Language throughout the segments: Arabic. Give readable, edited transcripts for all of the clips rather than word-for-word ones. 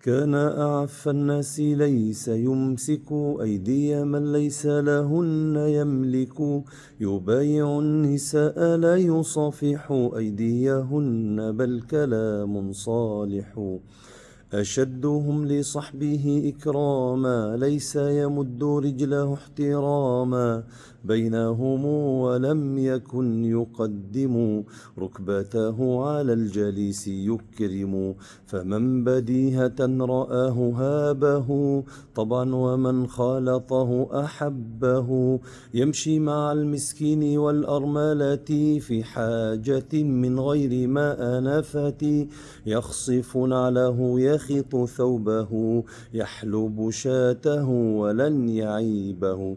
كان أعف الناس ليس يمسك أيدي من ليس لهن يملك، يبايع النساء لا يصافح أيديهن بل كلام صالح. أشدهم لصحبه إكراما ليس يمد رجله احتراما، بينهم ولم يكن يقدم ركبته على الجليس يكرم. فمن بديهة رآه هابه طبعا، ومن خالطه أحبه. يمشي مع المسكين والأرملة في حاجة من غير ما أنفت، يخصف نعله يخط ثوبه، يحلب شاته ولن يعيبه.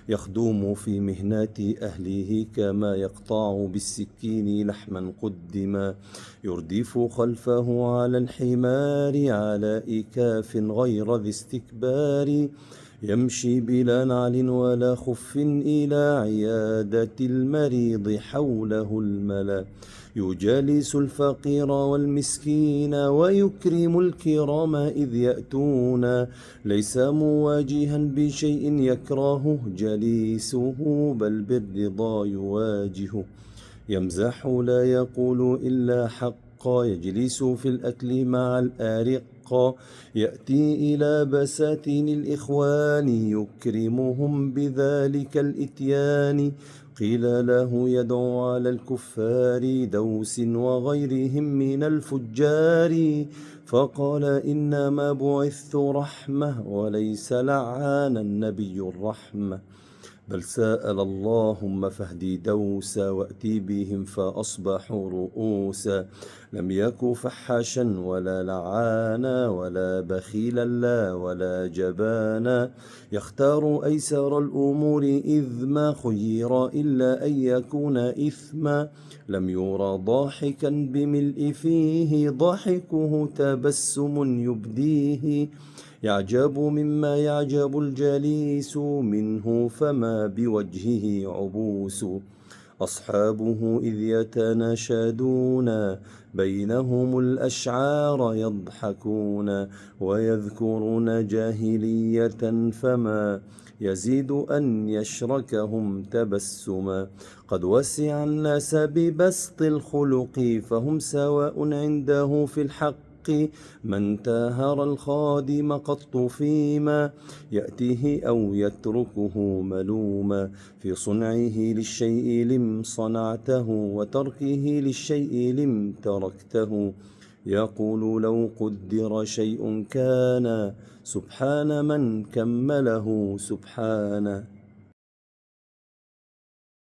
يخدم في مهنة أهله كما يقطع بالسكين لحما قدما، يردف خلفه على الحمار على إكاف غير ذي استكبار. يمشي بلا نعل ولا خف إلى عيادة المريض حوله الملا، يجالس الفقير والمسكين ويكرم الكرام إذ يأتون، ليس مواجها بشيء يكرهه جليسه بل بالرضا يواجهه. يمزح لا يقول إلا حقا، يجلس في الأكل مع الآرقا، يأتي إلى بساتين الإخوان يكرمهم بذلك الإتيان. قيل له يدعو على الكفار دوس وغيرهم من الفجار، فقال إنما بعثت رحمة وليس لعانا النبي الرحمة، بل سأل اللهم فاهدي دوسا وأتي بهم فأصبحوا رؤوسا. لم يك فحاشا ولا لعانا ولا بخيلا لا ولا جبانا، يختار أيسر الأمور إذ ما خير إلا أن يكون إثما. لم يرى ضاحكا بملء فيه ضاحكه تبسم يبديه، يعجب مما يعجب الجليس منه فما بوجهه عبوس. أصحابه إذ يتناشدون بينهم الأشعار يضحكون، ويذكرون جاهلية فما يزيد أن يشركهم تبسما. قد وسع الناس ببسط الخلق فهم سواء عنده في الحق، من تاهر الخادم قط فيما يأتيه أو يتركه ملوما. في صنعه للشيء لم صنعته وتركه للشيء لم تركته، يقول لو قدر شيء كان سبحان من كمله سبحانه.